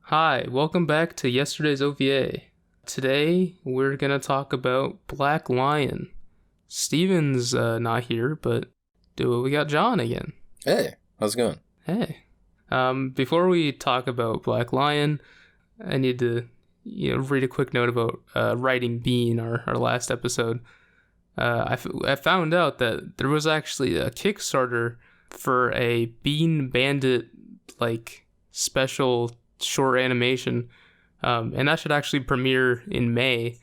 Hi, welcome back to yesterday's OVA. Today, we're gonna talk about Black Lion. Steven's not here, but we got John again. Hey, how's it going? Hey. Before we talk about Black Lion, I need to read a quick note about writing Bean, our last episode. I found out that there was actually a Kickstarter for a Bean Bandit special short animation, and that should actually premiere in May.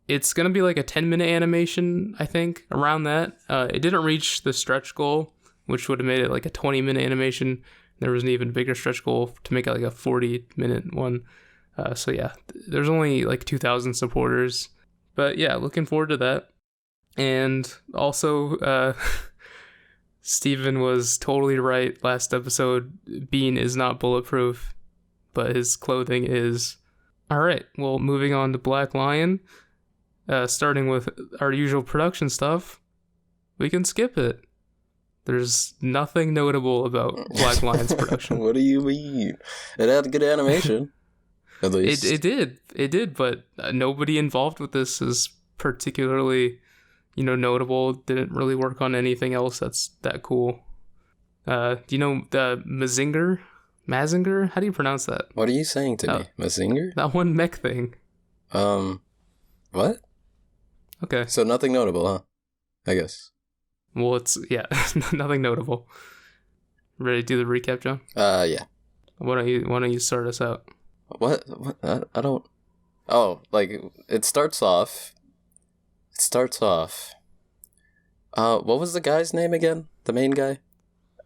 It's gonna be like a 10-minute animation, I think, around that. It didn't reach the stretch goal, which would have made it like a 20-minute animation. There was an even bigger stretch goal to make it like a 40-minute one. So yeah, there's only like 2,000 supporters, but yeah, looking forward to that. And also, Steven was totally right last episode. Bean is not bulletproof, but his clothing is. All right, well, moving on to Black Lion, starting with our usual production stuff, we can skip it. There's nothing notable about Black Lion's production. What do you mean? It had good animation, at least. It did, but nobody involved with this is particularly, notable. Didn't really work on anything else that's that cool. Do you know the Mazinger? How do you pronounce that? What are you saying to me? Mazinger? That one mech thing. What? Okay. So nothing notable, huh? I guess. Well, it's, nothing notable. Ready to do the recap, John? Yeah. Why don't you start us out? What? I don't... Oh, it starts off... what was the guy's name again? The main guy?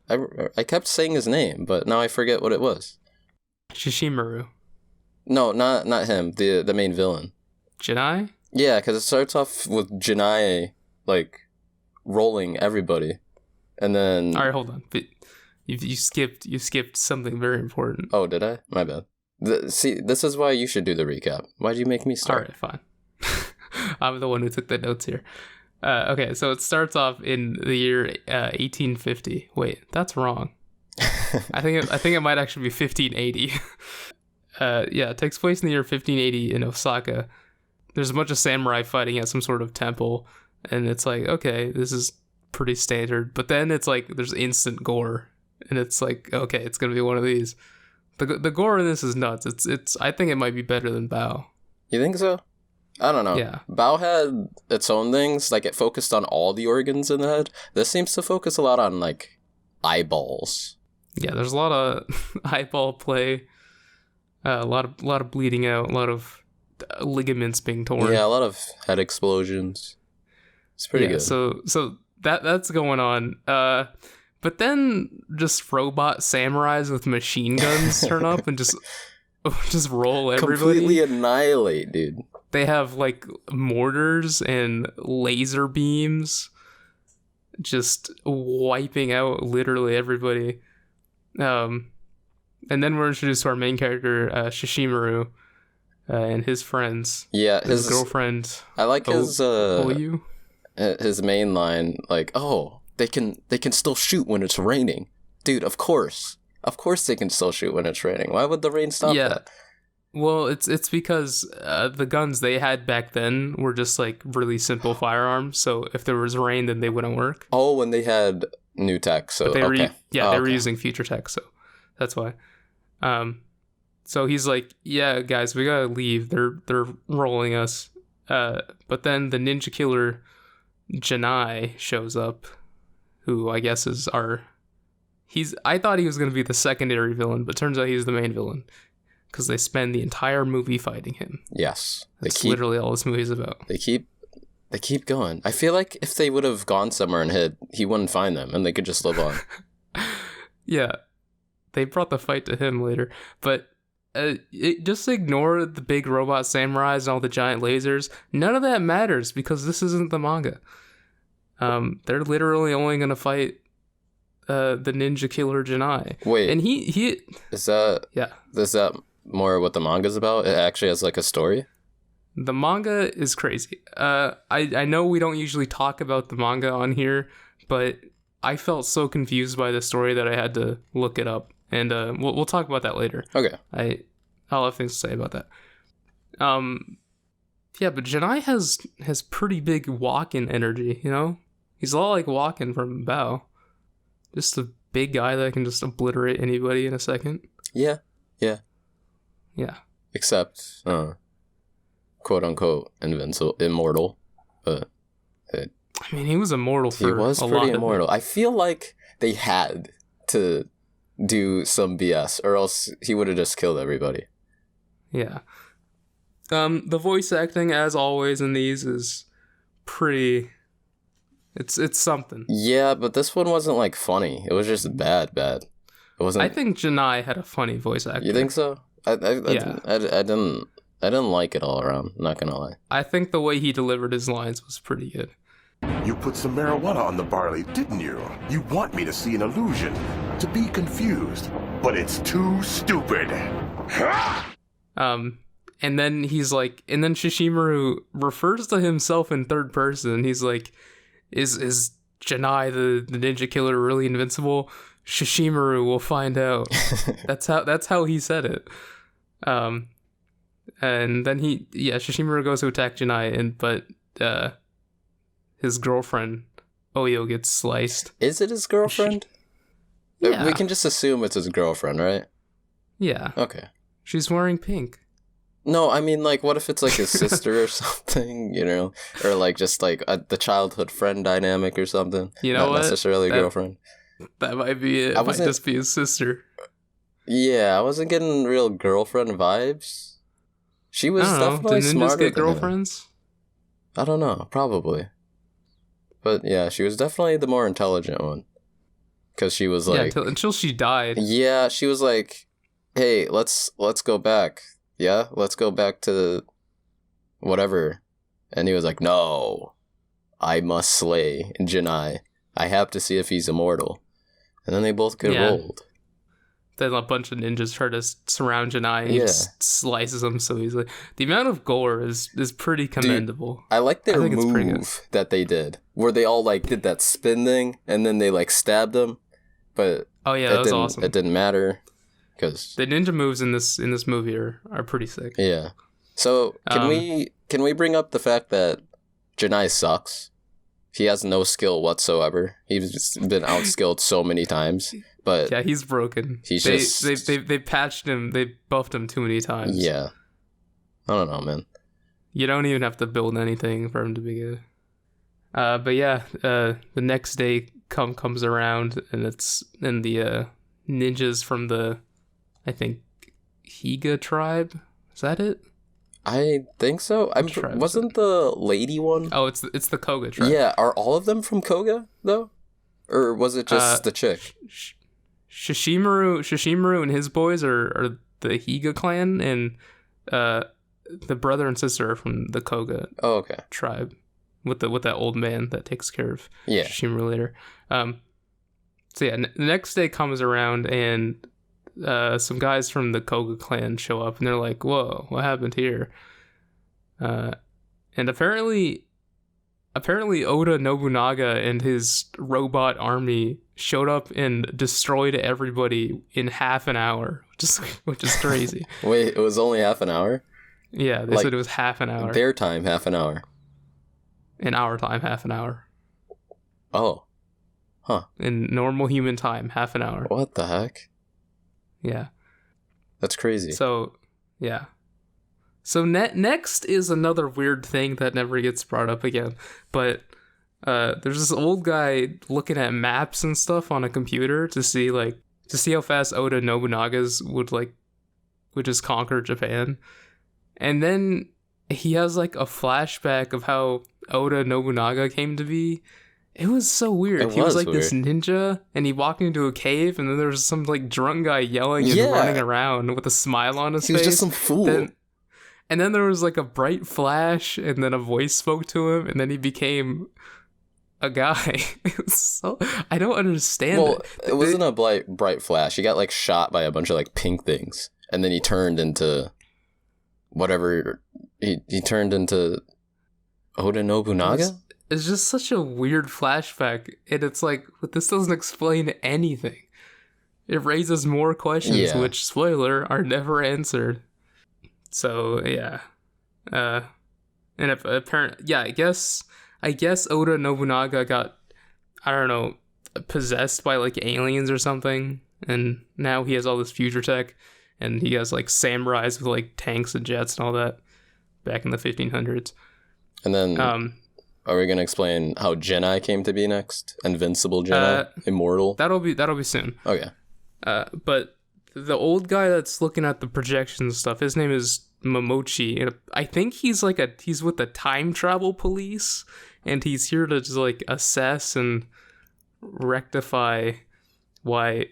I kept saying his name, but now I forget what it was. Shishimaru. No, not him. The main villain. Janai? Yeah, because it starts off with Janai, rolling everybody. And then... Alright, hold on. But you skipped something very important. Oh, did I? My bad. See, this is why you should do the recap. Why'd you make me start? Alright, fine. I'm the one who took the notes here. Okay, so it starts off in the year 1850. Wait, that's wrong. I think it might actually be 1580. Yeah, it takes place in the year 1580 in Osaka. There's a bunch of samurai fighting at some sort of temple, and it's like, okay, this is pretty standard. But then it's like there's instant gore, and it's like, okay, it's gonna be one of these. The gore in this is nuts. It's I think it might be better than Bao. You think so? I don't know. Yeah. Bao had its own things. It focused on all the organs in the head. This seems to focus a lot on, eyeballs. Yeah, there's a lot of eyeball play, a lot of bleeding out, a lot of ligaments being torn. Yeah, a lot of head explosions. It's pretty good. So that's going on. But then just robot samurais with machine guns turn up and just roll everybody. Completely annihilate, dude. They have mortars and laser beams just wiping out literally everybody. And then we're introduced to our main character, Shishimaru, and his friends. Yeah, his girlfriend. I like Oyu. His main line, they can still shoot when it's raining. Dude, of course they can still shoot when it's raining. Why would the rain stop that? Well, it's because the guns they had back then were just really simple firearms. So if there was rain, then they wouldn't work. Oh, when they had new tech, so but they were, okay. They were using future tech, so that's why. So he's like, yeah, guys, we gotta leave. They're rolling us. But then the ninja killer Janai shows up, who I guess is I thought he was gonna be the secondary villain, but turns out he's the main villain. Because they spend the entire movie fighting him. Yes. That's literally all this movie's about. They keep going. I feel like if they would have gone somewhere and hid, he wouldn't find them, and they could just live on. Yeah. They brought the fight to him later. But just ignore the big robot samurais and all the giant lasers. None of that matters, because this isn't the manga. They're literally only going to fight the ninja killer Janai. Wait. And he... Is that... Yeah. Is that more what the manga's about? It actually has a story? The manga is crazy. I know we don't usually talk about the manga on here, but I felt so confused by the story that I had to look it up, and we'll talk about that later. Okay. I'll have things to say about that. Yeah, but Janai has pretty big walk-in energy, you know? He's a lot like walking from Bao. Just a big guy that can just obliterate anybody in a second. Yeah. Except, quote unquote, immortal. But I mean, he was immortal for he was a pretty lot immortal. I feel like they had to do some BS, or else he would have just killed everybody. Yeah. The voice acting, as always in these, is pretty. It's something. Yeah, but this one wasn't like funny. It was just bad. It wasn't. I think Janai had a funny voice actor. You think so? I didn't like it all around. Not gonna lie. I think the way he delivered his lines was pretty good. You put some marijuana on the barley, didn't you? You want me to see an illusion, to be confused, but it's too stupid. And then he's like, and then Shishimaru refers to himself in third person. He's like, is Janai the ninja killer really invincible? Shishimaru will find out. That's how he said it. And then Shishimaru goes to attack Janai, but his girlfriend Oyo gets sliced. Is it his girlfriend? Yeah. We can just assume it's his girlfriend, right? Yeah. Okay. She's wearing pink. No, I mean, like, what if it's like his sister or something, you know? Or like just like the childhood friend dynamic or something. You know Not what? necessarily a girlfriend. That might be it. It might just be his sister. Yeah, I wasn't getting real girlfriend vibes. She was definitely Do ninjas smarter get than him. girlfriends? I don't know, probably. But yeah, she was definitely the more intelligent one. Because she was like... Yeah, until she died. Yeah, she was like, hey, let's go back. Yeah, let's go back to whatever. And he was like, no, I must slay Janai. I have to see if he's immortal. And then they both get rolled. Then a bunch of ninjas try to surround Janai and he just slices him. So he's like, the amount of gore is pretty commendable. Dude, I like their move that they did, where they all like did that spin thing and then they like stabbed him. But that was awesome. It didn't matter. Because the ninja moves in this movie are pretty sick. Yeah. So can we bring up the fact that Janai sucks? He has no skill whatsoever. He's been outskilled so many times, but yeah, he's broken. They patched him. They buffed him too many times. Yeah. I don't know, man. You don't even have to build anything for him to be good. But yeah, the next day comes around and it's in the ninjas from the, I think, Higa tribe. Is that it? I think so. Wasn't the lady one? Oh, it's the Koga tribe. Yeah, are all of them from Koga though, or was it just the chick? Shishimaru and his boys are the Higa clan, and the brother and sister are from the Koga tribe, with that old man that takes care of Shishimaru later. So yeah, the next day comes around and some guys from the Koga clan show up and they're like, whoa, what happened here? And apparently Oda Nobunaga and his robot army showed up and destroyed everybody in half an hour, which is crazy. Wait, it was only half an hour? Yeah, they said it was half an hour. Their time, half an hour. In our time, half an hour. Oh. Huh. In normal human time, half an hour. What the heck? Yeah. That's crazy. So, yeah. So next is another weird thing that never gets brought up again. But there's this old guy looking at maps and stuff on a computer to see how fast Oda Nobunaga's would just conquer Japan. And then he has like a flashback of how Oda Nobunaga came to be. It was so weird. He was like weird. This ninja, and he walked into a cave, and then there was some like drunk guy yelling and running around with a smile on his face. He was just some fool. And then there was like a bright flash, and then a voice spoke to him, and then he became a guy. I don't understand it. It wasn't a bright flash. He got like shot by a bunch of like pink things, and then he turned into whatever. He turned into Oda Nobunaga? It's just such a weird flashback, and it's like, but this doesn't explain anything. It raises more questions, which, spoiler, are never answered. So yeah, and if apparent, yeah, I guess Oda Nobunaga got, I don't know, possessed by like aliens or something, and now he has all this future tech, and he has like samurais with like tanks and jets and all that back in the 1500s. And then, are we gonna explain how Jedi came to be next? Invincible Jedi, immortal. That'll be soon. Okay. But the old guy that's looking at the projections stuff, his name is Momochi, and I think he's with the time travel police, and he's here to just like assess and rectify why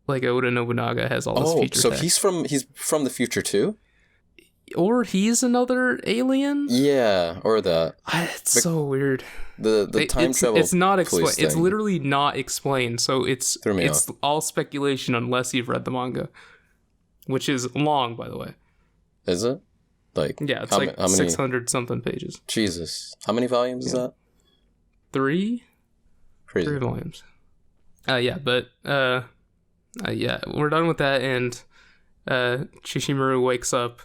like Oda Nobunaga has all this future tech. He's from the future too? Or he's another alien? Yeah, or that. It's so weird. The time travel. It's not explained. It's literally not explained. So it's all speculation unless you've read the manga, which is long, by the way. Is it? Like yeah, it's how many 600 something pages. Jesus, how many volumes is that? 3. Crazy. 3 volumes. Yeah, but yeah, we're done with that, and Shishimaru wakes up.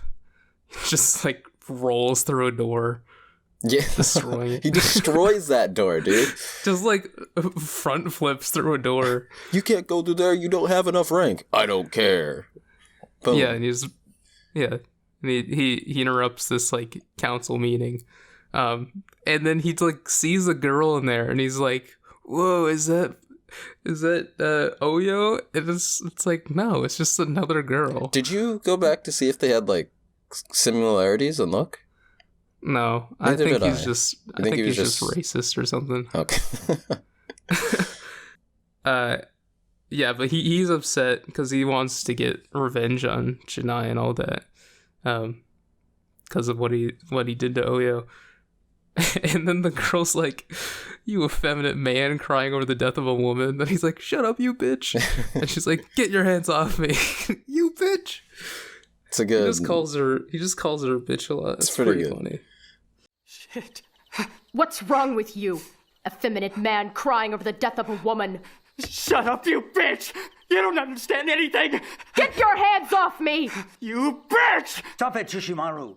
Just like rolls through a door. Yeah. Destroying it. He destroys that door, dude. Just like front flips through a door. You can't go through there, you don't have enough rank. I don't care. Boom. Yeah, and he interrupts this like council meeting. And then he like sees a girl in there and he's like, "Whoa, is that Oyo?" And it's like, no, it's just another girl. Did you go back to see if they had like similarities and look? No, I think he's just racist or something. Okay. Yeah, but he's upset because he wants to get revenge on Chennai and all that, because of what he did to Oyo. And then the girl's like, "You effeminate man crying over the death of a woman." And he's like, "Shut up, you bitch!" And she's like, "Get your hands off me, you bitch!" It's a good. He just calls her a bitch a lot. It's pretty good. Funny. Shit. What's wrong with you? Effeminate man crying over the death of a woman. Shut up, you bitch! You don't understand anything! Get your hands off me! You bitch! Stop it, Shishimaru.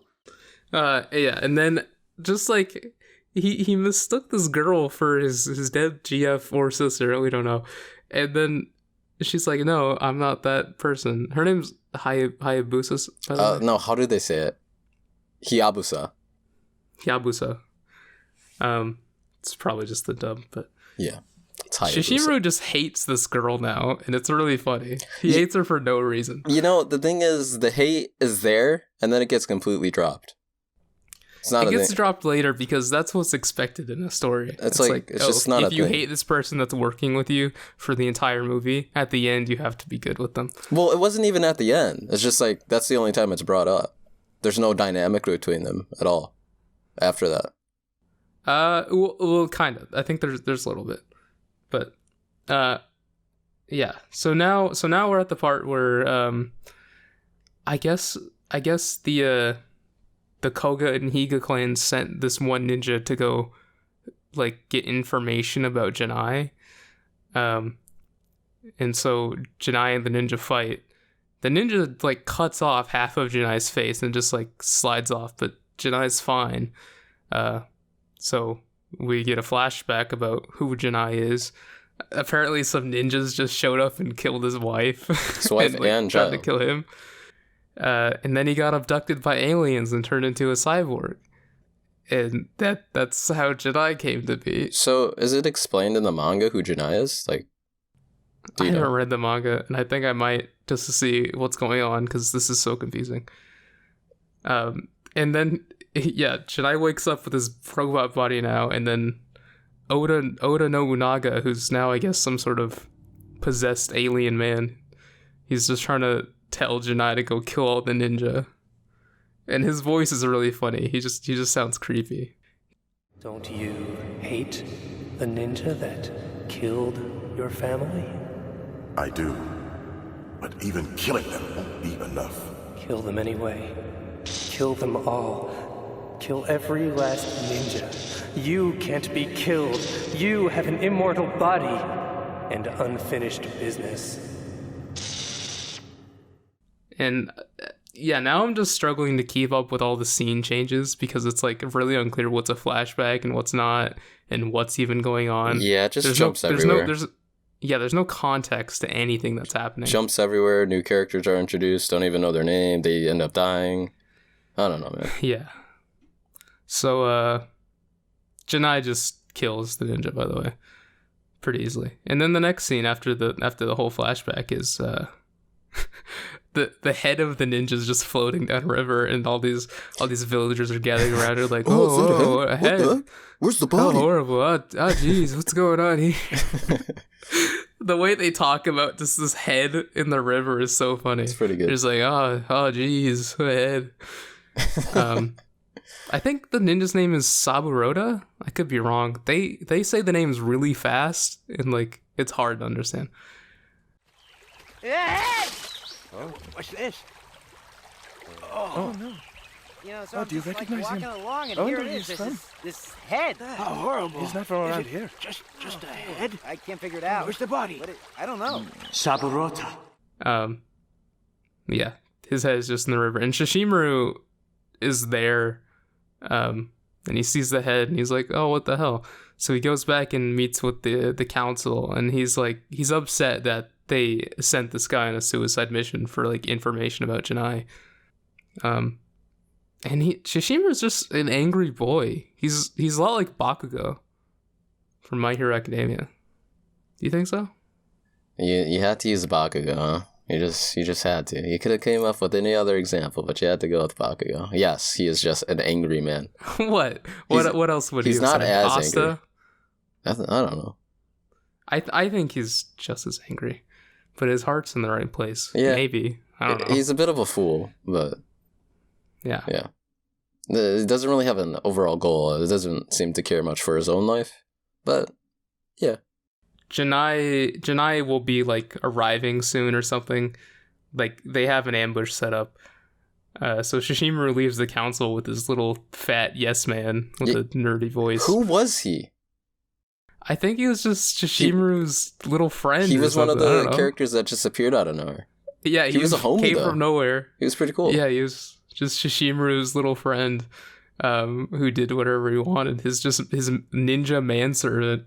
Yeah, and then just like he mistook this girl for his dead GF or sister, we don't know. And then she's like, "No, I'm not that person." Her name's Hayabusa. No, how do they say it? Hayabusa. It's probably just the dub, but yeah. Shishimaru just hates this girl now, and it's really funny. He hates her for no reason. You know, the thing is, the hate is there, and then it gets completely dropped. It gets dropped later because that's what's expected in a story. It's just not a thing. If you hate this person that's working with you for the entire movie, at the end you have to be good with them. Well, it wasn't even at the end. It's just like, that's the only time it's brought up. There's no dynamic between them at all after that. Well, kind of. I think there's a little bit. But yeah. So now we're at the part where I guess the Koga and Higa clans sent this one ninja to go like get information about Janai. And so Janai and the ninja fight. The ninja like cuts off half of Janai's face and just like slides off, but Janai's fine. So we get a flashback about who Janai is. Apparently some ninjas just showed up and killed his wife. His wife and tried to kill him. And then he got abducted by aliens and turned into a cyborg. And that's how Janai came to be. So is it explained in the manga who Janai is? Like, I haven't read the manga, and I think I might just to see what's going on, because this is so confusing. And then, yeah, Janai wakes up with his robot body now, and then Oda Nobunaga, who's now, I guess, some sort of possessed alien man, he's just trying to tell Janai to go kill all the ninja. And his voice is really funny. He just sounds creepy. Don't you hate the ninja that killed your family? I do. But even killing them won't be enough. Kill them anyway. Kill them all. Kill every last ninja. You can't be killed. You have an immortal body and unfinished business. And Yeah, now I'm just struggling to keep up with all the scene changes because it's like really unclear what's a flashback and what's not, and what's even going on. Yeah, it just There's jumps everywhere. There's no context to anything that's happening. Jumps everywhere. New characters are introduced. Don't even know their name. They end up dying. I don't know, man. Yeah. So, Janai just kills the ninja, by the way, pretty easily. And then the next scene after the whole flashback is the head of the ninja is just floating down a river, and all these villagers are gathering around it like, oh, a head. Where's the How body? horrible! Oh, jeez, what's going on here? The way they talk about just this head in the river is so funny. It's pretty good. It's like, oh, jeez, a head. I think the ninja's name is Saburota. I could be wrong. They say the names really fast, and like it's hard to understand. Hey! Oh, what's this? Oh no. You know, so I'm do you just, recognize walking him? along, and Oh, here no, it is. he's from- This head. How horrible. He's not from around here. Just a head? I can't figure it out. Where's the body? I don't know. Saburota. Yeah, his head is just in the river, and Shishimaru is there, and he sees the head, and he's like, oh, what the hell? So he goes back and meets with the council, and he's upset that they sent this guy on a suicide mission for like information about Janai. And Shishimaru's just an angry boy. He's a lot like Bakugo from My Hero Academia. Do you think so? You had to use Bakugo, huh? You just had to. You could have came up with any other example, but you had to go with Bakugo. Yes, he is just an angry man. What else would he he's have not said? as Asta? angry. I don't know. I think he's just as angry, but his heart's in the right place. Yeah. Maybe. I don't know. He's a bit of a fool, but Yeah. He doesn't really have an overall goal. He doesn't seem to care much for his own life, but yeah. Janai will be like arriving soon or something. Like they have an ambush set up. So Shishimaru leaves the council with his little fat yes man with a nerdy voice. Who was he? I think he was just Shishimaru's little friend. He or was one of something. I don't the know. characters that just appeared out of nowhere. Yeah, he was a homie, came though. from nowhere. He was pretty cool. Yeah, he was just Shishimaru's little friend, who did whatever he wanted. His ninja manservant.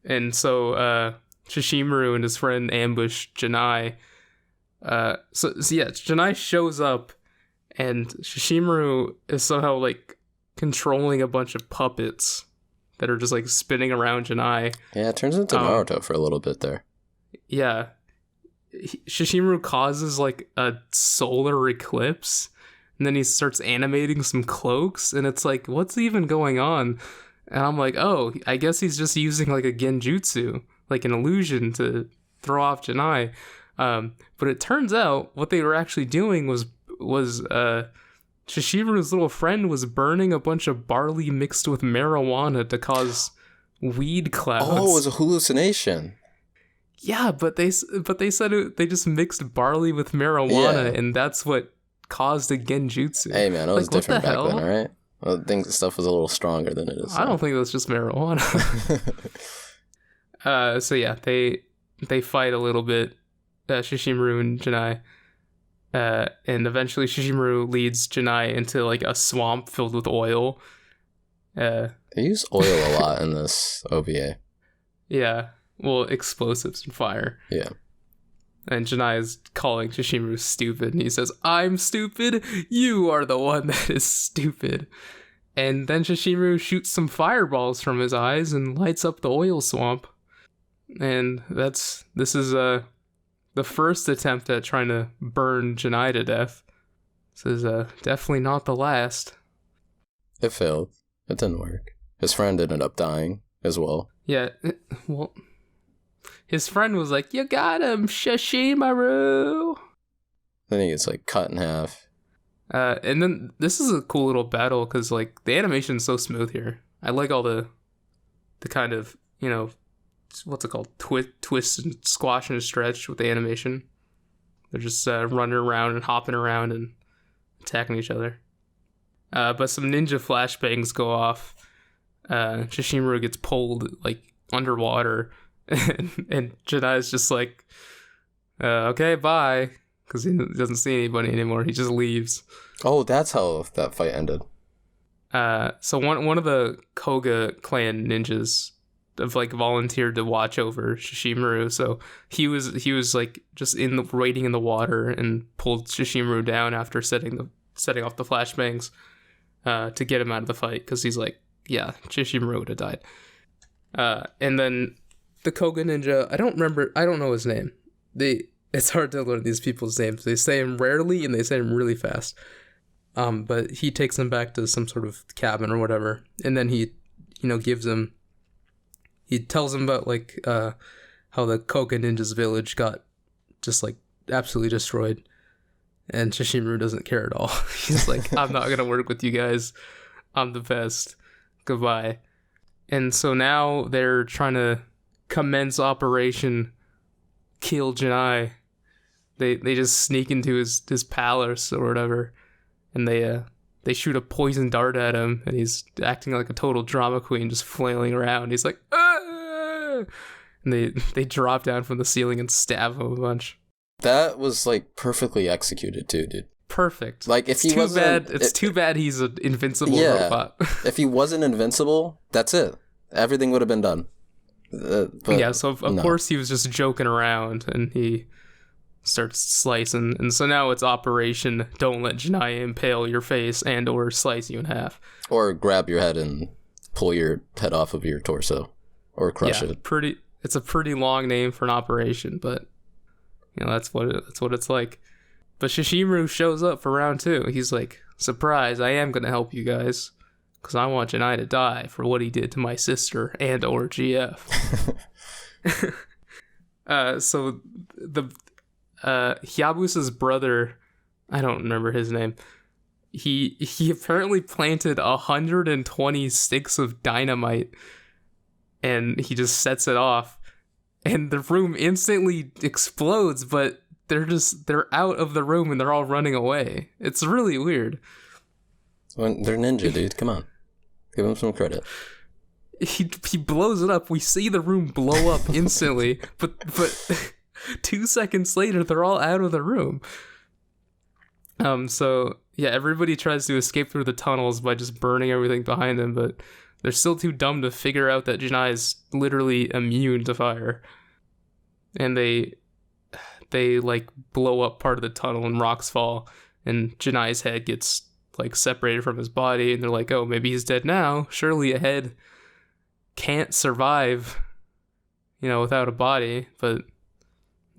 And so Shishimaru and his friend ambush Janai. So yeah, Janai shows up, and Shishimaru is somehow like controlling a bunch of puppets that are just like spinning around Janai. Yeah, it turns into Naruto for a little bit there. Yeah. Shishimaru causes like a solar eclipse, and then he starts animating some cloaks, and it's like, what's even going on? And I'm like, oh, I guess he's just using like a genjutsu, like an illusion to throw off Janai. But it turns out what they were actually doing was Shishimaru's little friend was burning a bunch of barley mixed with marijuana to cause weed clouds. Oh, it was a hallucination. Yeah, but they said they just mixed barley with marijuana, and that's what caused a genjutsu. Hey man, it was Like, what different the back hell? then, alright? I think the stuff was a little stronger than it is I now. don't think that's just marijuana. So yeah, they fight a little bit, Shishimaru and Janai. And eventually Shishimaru leads Janai into like a swamp filled with oil. They use oil a lot in this OVA. Yeah, well, explosives and fire. Yeah. And Janai is calling Shishimaru stupid, and he says, I'm stupid, you are the one that is stupid. And then Shishimaru shoots some fireballs from his eyes and lights up the oil swamp. And this is the first attempt at trying to burn Janai to death. This is definitely not the last. It failed. It didn't work. His friend ended up dying as well. Yeah, well, his friend was like, you got him, Shishimaru! Then he gets like cut in half. And then this is a cool little battle because like the animation's so smooth here. I like all the kind of, you know, what's it called? Twist and squash and stretch with the animation. They're just running around and hopping around and attacking each other. But some ninja flashbangs go off. Shishimaru gets pulled like underwater, and Janai's just like, okay, bye. because he doesn't see anybody anymore. He just leaves. Oh, that's how that fight ended. So one of the Koga clan ninjas have like volunteered to watch over Shishimaru. So he was like just waiting in the water and pulled Shishimaru down after setting off the flashbangs to get him out of the fight, because he's like, yeah, Shishimaru would have died. And then the Koga ninja, I don't know his name. It's hard to learn these people's names. They say him rarely and they say him really fast. But he takes him back to some sort of cabin or whatever, and then he tells him about like how the Koga ninjas village got just like absolutely destroyed, and Shishimaru doesn't care at all. He's like, I'm not gonna work with you guys. I'm the best. Goodbye. And so now they're trying to commence Operation Kill Janai. They just sneak into his palace or whatever, and they shoot a poison dart at him, and he's acting like a total drama queen, just flailing around. He's like, ah! And they drop down from the ceiling and stab him a bunch. That was like perfectly executed too, dude. Perfect. Like if he wasn't, it's too bad he's an invincible robot. If he wasn't invincible, that's it. Everything would have been done. But yeah, so of course he was just joking around, and he starts slicing, and so now it's Operation Don't Let Janai impale your face and or slice you in half. Or grab your head and pull your head off of your torso. Or crush it. It's a pretty long name for an operation, but you know, that's what it's like. But Shishimaru shows up for round 2. He's like, surprise, I am going to help you guys, because I want Janai to die for what he did to my sister and or GF. So the Hyabusa's brother, I don't remember his name, he apparently planted 120 sticks of dynamite, and he just sets it off, and the room instantly explodes, but they're out of the room and they're all running away. It's really weird. They're ninja, dude. Come on. Give him some credit. He blows it up. We see the room blow up instantly, but 2 seconds later they're all out of the room. So yeah, everybody tries to escape through the tunnels by just burning everything behind them, but they're still too dumb to figure out that Janai is literally immune to fire. And they like blow up part of the tunnel and rocks fall, and Janai's head gets like separated from his body, and they're like, oh, maybe he's dead now. Surely a head can't survive, without a body. But,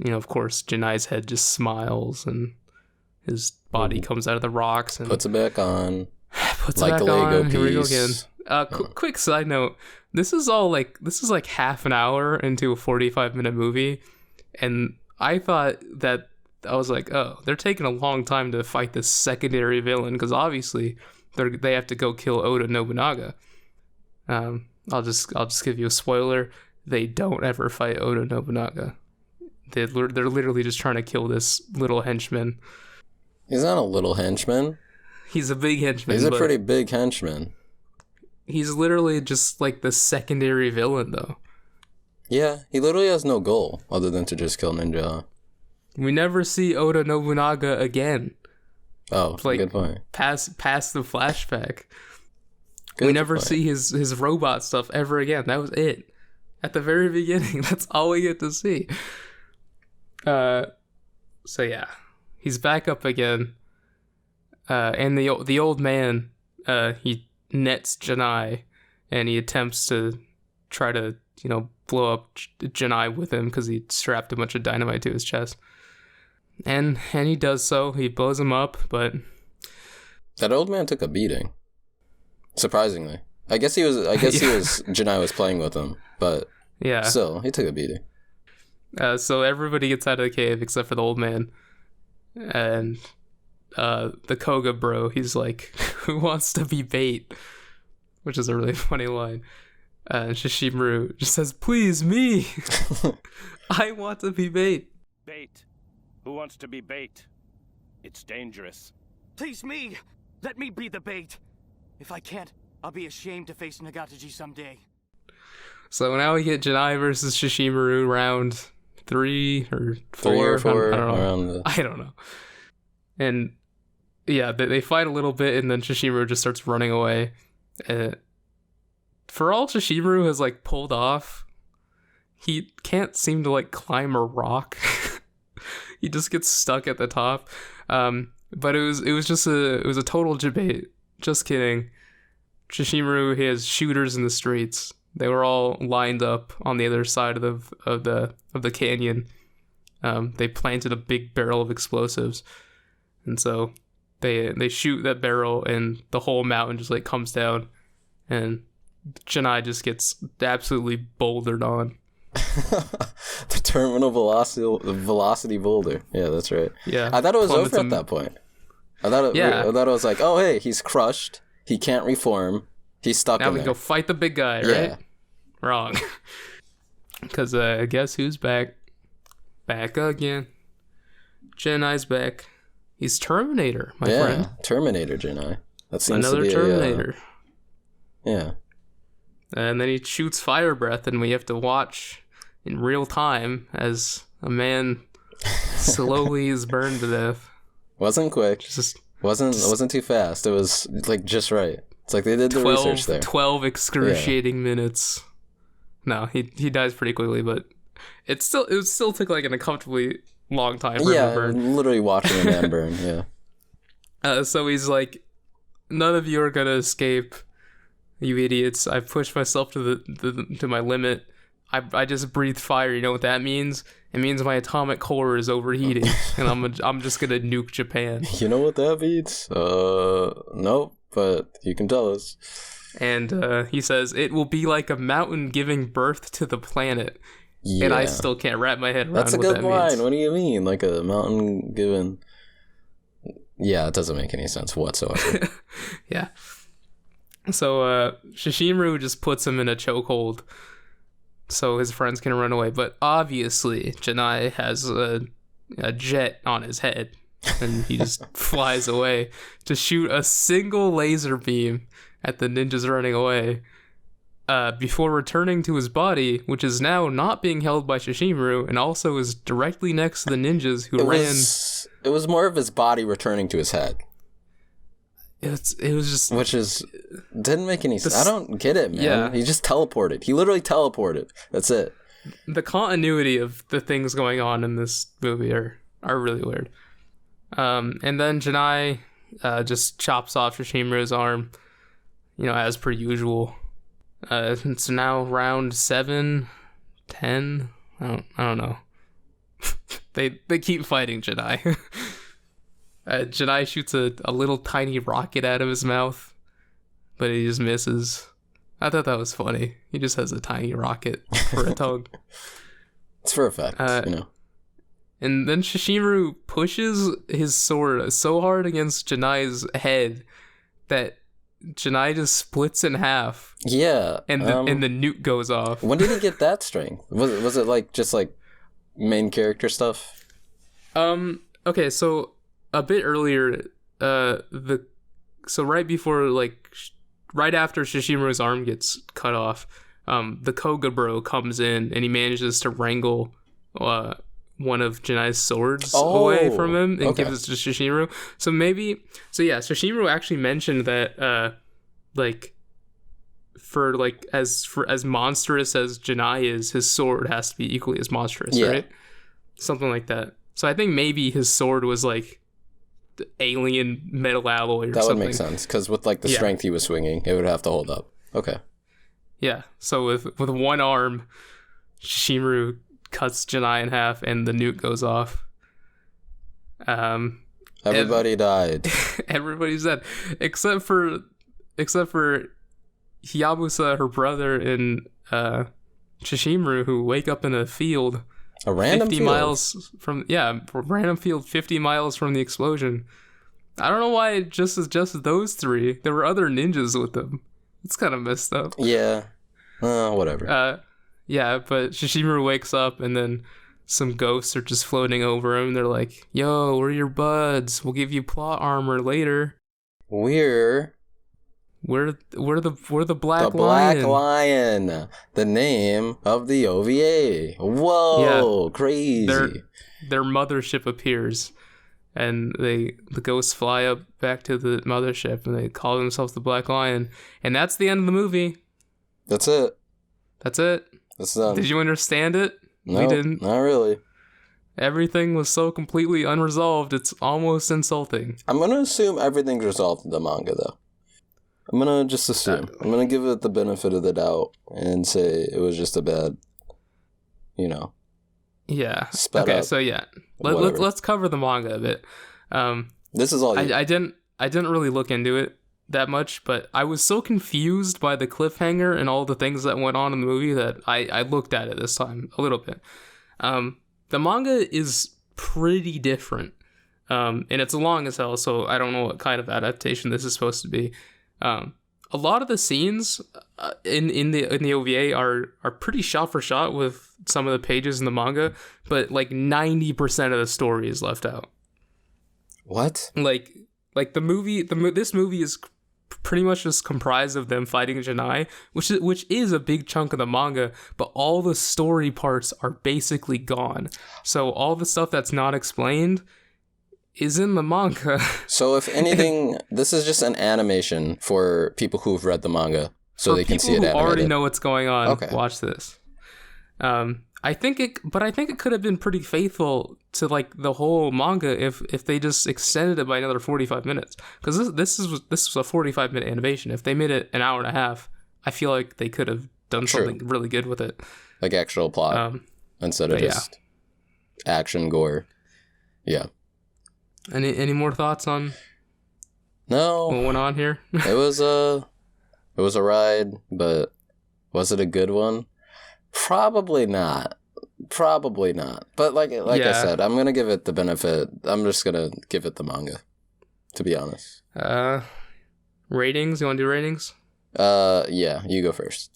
of course, Janai's head just smiles, and his body comes out of the rocks and puts it back on. Puts like it back a Lego on. piece. Here we go again. Quick side note: this is like half an hour into a 45-minute movie, and I thought that I was like, oh, they're taking a long time to fight this secondary villain, because obviously they have to go kill Oda Nobunaga. I'll just give you a spoiler: they don't ever fight Oda Nobunaga. They're literally just trying to kill this little henchman. He's not a little henchman. He's a big henchman. He's a pretty big henchman. He's literally just like the secondary villain, though. Yeah, he literally has no goal other than to just kill Ninja. We never see Oda Nobunaga again. Oh, good point. Past the flashback. We never see his robot stuff ever again. That was it. At the very beginning, that's all we get to see. So yeah, he's back up again. And the old man, he nets Janai, and he attempts to try to, blow up Janai with him, because he strapped a bunch of dynamite to his chest. And he does so. He blows him up, but that old man took a beating. Surprisingly, I guess he was. Janai was playing with him, but yeah, still, he took a beating. So everybody gets out of the cave except for the old man, and the Koga bro. He's like, "Who wants to be bait?" Which is a really funny line. Shishimaru just says, "Please, me. I want to be bait." Bait. Who wants to be bait? It's dangerous. Please, me. Let me be the bait. If I can't, I'll be ashamed to face Nagataji someday. So now we get Janai versus Shishimaru round 3 or 4. 3 or 4 I don't know. around the... I don't know. And yeah, they fight a little bit, and then Shishimaru just starts running away. For all Shishimaru has like pulled off, he can't seem to like climb a rock. He just gets stuck at the top. But it was just a total debate. Just kidding. Shishimaru, he has shooters in the streets. They were all lined up on the other side of the canyon. They planted a big barrel of explosives, and so they shoot that barrel, and the whole mountain just like comes down, and Janai just gets absolutely bouldered on. The terminal velocity boulder. Yeah, that's right. Yeah, I thought it was over at that point. I thought it was like, oh hey, he's crushed. He can't reform. He's stuck now in we there. go fight the big guy, right? Yeah. Wrong. Because guess who's back? Back again. Janai's back. He's Terminator, my friend. Terminator Janai. That seems another to be Terminator. Yeah. And then he shoots fire breath, and we have to watch in real time as a man slowly is burned to death. Wasn't quick. Wasn't too fast. It was like just right. It's like they did the research there. 12 excruciating minutes. No, he dies pretty quickly, but it would still take like an uncomfortably long time for him to burn. Literally watching a man burn. Yeah. So he's like, none of you are gonna escape, you idiots. I've pushed myself to my limit. I just breathed fire. You know what that means? It means my atomic core is overheating, and I'm just gonna nuke Japan. You know what that means? Nope, but you can tell us. And he says, it will be like a mountain giving birth to the planet. Yeah. And I still can't wrap my head around That's a what good that line. means. What do you mean? Like a mountain given... Yeah, it doesn't make any sense whatsoever. Yeah. So Shishimaru just puts him in a chokehold so his friends can run away. But obviously, Janai has a jet on his head, and he just flies away to shoot a single laser beam at the ninjas running away, before returning to his body, which is now not being held by Shishimaru, and also is directly next to the ninjas who ran. It was more of his body returning to his head. It was just... Which didn't make any sense. I don't get it, man. Yeah. He just teleported. He literally teleported. That's it. The continuity of the things going on in this movie are really weird. And then Janai just chops off Shishimaru's arm, as per usual. It's now round 7, 10. I don't know. They keep fighting Janai. Janai shoots a little tiny rocket out of his mouth, but he just misses. I thought that was funny. He just has a tiny rocket for a tongue. It's for effect, And then Shishimaru pushes his sword so hard against Janai's head that Janai just splits in half. Yeah. And the nuke goes off. When did he get that strength? Was it like just like main character stuff? Okay, so a bit earlier, right before, right after Shishimaru's arm gets cut off, the Koga bro comes in and he manages to wrangle one of Janai's swords away from him and gives it to Shishimaru. Shishimaru actually mentioned that as monstrous as Janai is, his sword has to be equally as monstrous, right? Something like that. So I think maybe his sword was like the alien metal alloy or something. That would make sense, because with the strength he was swinging, it would have to hold up. Okay. Yeah, so with one arm, Shishimaru cuts Janai in half and the nuke goes off. Everybody died. Everybody's dead. Except for Hayabusa, her brother, and Shishimaru, who wake up in a field. A random 50 field. miles from random field 50 miles from the explosion. I don't know why just those three. There were other ninjas with them. It's kind of messed up. Yeah. Whatever. Yeah, but Shishimaru wakes up and then some ghosts are just floating over him. They're like, "Yo, we're your buds. We'll give you plot armor later." We're We're the Black The Black Lion. Lion, the name of the OVA. Whoa, crazy. Their mothership appears, and the ghosts fly up back to the mothership, and they call themselves the Black Lion, and that's the end of the movie. That's it. That's it. That's done. Did you understand it? No, We didn't. not really. Everything was so completely unresolved. It's almost insulting. I'm gonna assume everything's resolved in the manga, though. I'm gonna just assume. I'm gonna give it the benefit of the doubt and say it was just a bad, Yeah. sped Okay. up. So yeah, whatever. let's cover the manga a bit. This is all you. I didn't really look into it that much, but I was so confused by the cliffhanger and all the things that went on in the movie that I looked at it this time a little bit. The manga is pretty different, and it's long as hell, so I don't know what kind of adaptation this is supposed to be. A lot of the scenes in the OVA are pretty shot for shot with some of the pages in the manga, but like 90% of the story is left out. What? Like the movie, this movie is pretty much just comprised of them fighting Janai, which is a big chunk of the manga, but all the story parts are basically gone. So all the stuff that's not explained is in the manga. So if anything, this is just an animation for people who've read the manga, so For they can see it people who animated. already know what's going on. Okay. Watch this. I think it could have been pretty faithful to like the whole manga if they just extended it by another 45 minutes. Because this was a 45-minute animation. If they made it an hour and a half, I feel like they could have done True. something really good with it. Like actual plot instead of but just action gore. Yeah. Any more thoughts on No, what went on here? it was a ride, but was it a good one? Probably not. But like I Yeah. said, I'm gonna give it the benefit. I'm just gonna give it the manga, to be honest. Ratings? You want to do ratings? Yeah, you go first.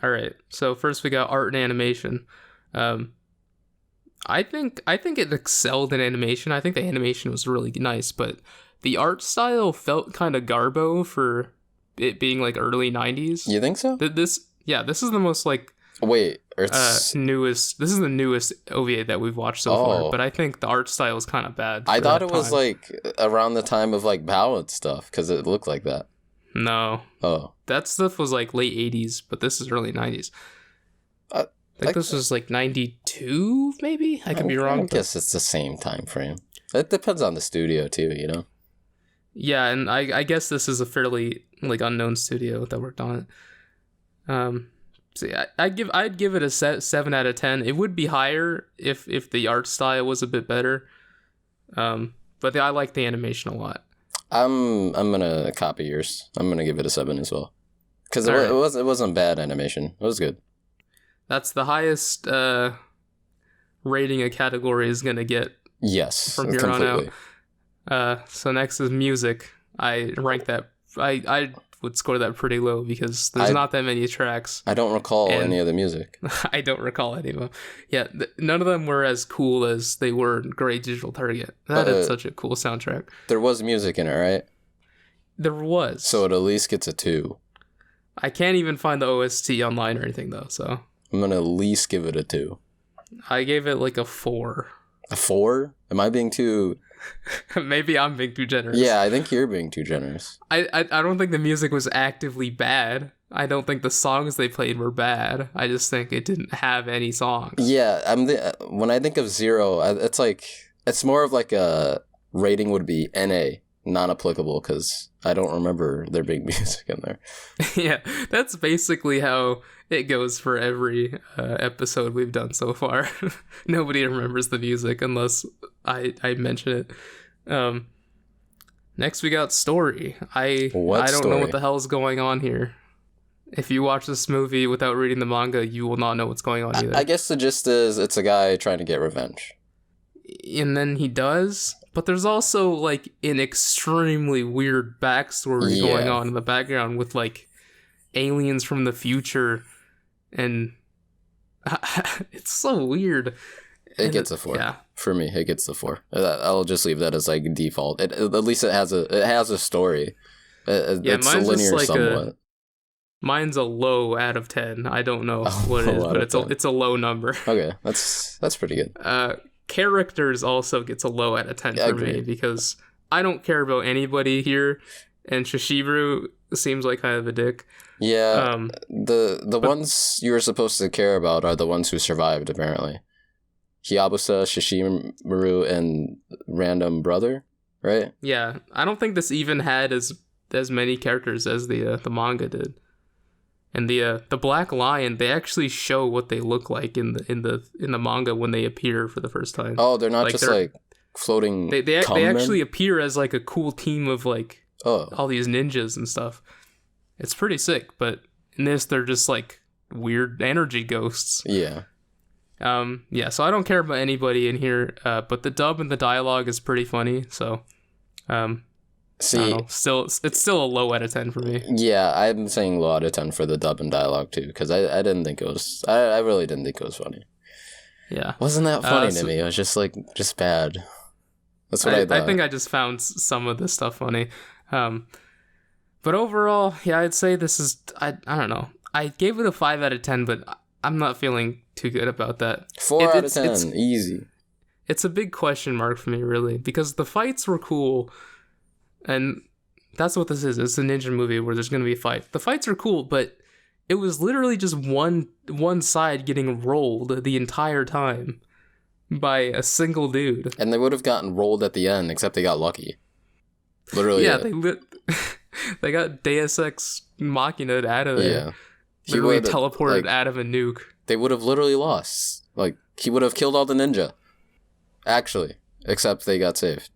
All right. So first we got art and animation. I think it excelled in animation. I think the animation was really nice, but the art style felt kind of garbo for it being like early 90s. You think so? This is the most like Wait, it's newest. This is the newest OVA that we've watched so far, but I think the art style is kind of bad. I for thought that it was time. like around the time of like ballad stuff because it looked like that. No, Oh, that stuff was like late 80s, but this is early 90s. I think this was like 92, maybe? I could be wrong. I guess it's the same time frame. It depends on the studio too, you know? Yeah, and I guess this is a fairly like unknown studio that worked on it. So yeah, I'd give it a 7 out of 10. It would be higher if the art style was a bit better. But I like the animation a lot. I'm gonna copy yours. I'm gonna give it a 7 as well. Because it, Alright. it wasn't bad animation. It was good. That's the highest rating a category is gonna get Yes, from here on out. So next is music. I rank that. I would score that pretty low because there's not that many tracks. I don't recall And- any of the music. I don't recall any of them. Yeah, none of them were as cool as they were in Great Digital Target. That had such a cool soundtrack. There was music in it, right? There was. So it at least gets a 2. I can't even find the OST online or anything though, so I'm gonna at least give it a 2. I gave it like a 4. A 4? Am I being too... Maybe I'm being too generous. Yeah, I think you're being too generous. I don't think the music was actively bad. I don't think the songs they played were bad. I just think it didn't have any songs. Yeah, when I think of 0, it's like... It's more of like a rating would be NA, non-applicable, because I don't remember there being music in there. Yeah, that's basically how it goes for every episode we've done so far. Nobody remembers the music unless I mention it. Next we got story. I don't know story? what the hell's going on here. If you watch this movie without reading the manga, you will not know what's going on either. I guess the gist is it's a guy trying to get revenge. And then he does, but there's also like an extremely weird backstory going on in the background with like aliens from the future, and it's so weird. It gets a 4. Yeah. For me, it gets the 4. I'll just leave that as like default. At least it has a story. Yeah, It's mine's just linear like somewhat. mine's a low out of 10. I don't know what it is, low out but of 10. it's a low number. Okay, that's pretty good. Characters also gets a low out of 10 for me Agreed. because I don't care about anybody here, and Shishimaru seems like kind of a dick. Yeah, the ones you were supposed to care about are the ones who survived, apparently. Hayabusa, Shishimaru, and random brother, right? Yeah, I don't think this even had as many characters as the manga did. And the Black Lion, they actually show what they look like in the manga when they appear for the first time. Oh, they're not just like floating. They actually appear as like a cool team of like all these ninjas and stuff. It's pretty sick, but in this they're just like weird energy ghosts. Yeah. Yeah, so I don't care about anybody in here, but the dub and the dialogue is pretty funny, so See, I don't know, it's still a low out of 10 for me. yeah, I'm saying low out of 10 for the dub and dialogue too, because I didn't think it was. I really didn't think it was funny. Yeah. Wasn't that funny to me? It was just bad. That's what I thought. I think I just found some of this stuff funny. But overall, yeah, I'd say this is, I don't know. I gave it a 5 out of 10, but I'm not feeling too good about that. 4 out of 10, easy. It's a big question mark for me, really, because the fights were cool, and that's what this is. It's a ninja movie where there's going to be a fight. The fights are cool, but it was literally just one side getting rolled the entire time by a single dude. And they would have gotten rolled at the end, except they got lucky. Literally. Yeah, they got Deus Ex Machina out of there. Yeah. Literally teleported out of a nuke. They would have literally lost. Like, he would have killed all the ninja. Actually. Except they got saved.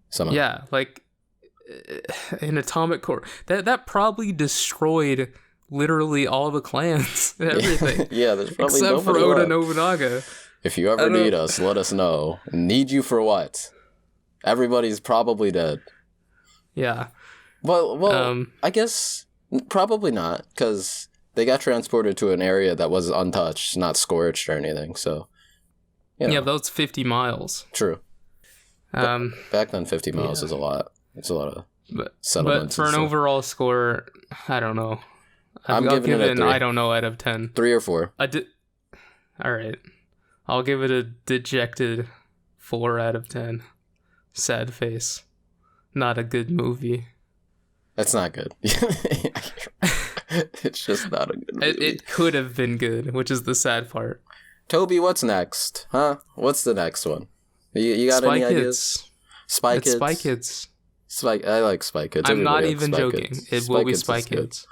Somehow. Yeah, like, an atomic core. That probably destroyed literally all the clans and everything. Yeah, there's probably except for Oda Nobunaga. If you ever need us, let us know. Need you for what? Everybody's probably dead. Yeah. Well, I guess probably not, because they got transported to an area that was untouched, not scorched or anything. So, you know. Yeah, that's 50 miles. True. Back then, 50 miles is a lot. It's a lot of settlements. But for an overall score, I don't know. I'll give it a 3. I don't know out of 10. 3 or 4. All right. I'll give it a dejected 4 out of 10. Sad face. Not a good movie. That's not good. It's just not a good movie. It could have been good, which is the sad part. Toby, what's next? Huh? What's the next one? You got Spy any Kids. ideas? Spy Kids? Spy Kids. I like Spy Kids. I'm not Everybody likes even Spy joking. Kids. It will be Spy Kids.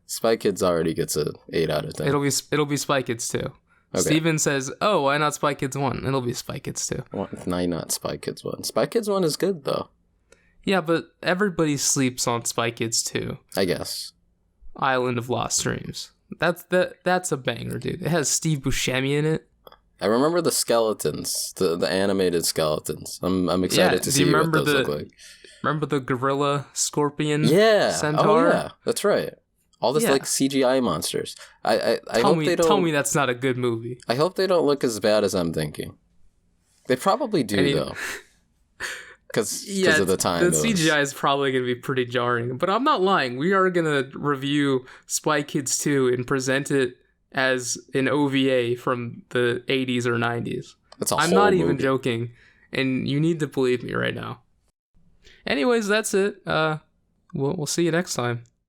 Spy Kids already gets a 8 out of 10. It'll be Spy Kids 2. Okay. Steven says, "Oh, why not Spy Kids 1?" It'll be Spy Kids 2. Why not Spy Kids 1? Spy Kids 1 is good though. Yeah, but everybody sleeps on Spy Kids 2. I guess. Island of Lost Dreams. That's a banger, dude. It has Steve Buscemi in it. I remember the skeletons, the animated skeletons. I'm excited to see what those look like. Remember the gorilla scorpion? Yeah. Centaur? Oh yeah, that's right. All this like CGI monsters. I hope they don't. Tell me that's not a good movie. I hope they don't look as bad as I'm thinking. They probably do though. Because of the time. The CGI is probably going to be pretty jarring. But I'm not lying. We are going to review Spy Kids 2 and present it as an OVA from the 80s or 90s. I'm not even joking. And you need to believe me right now. Anyways, that's it. We'll see you next time.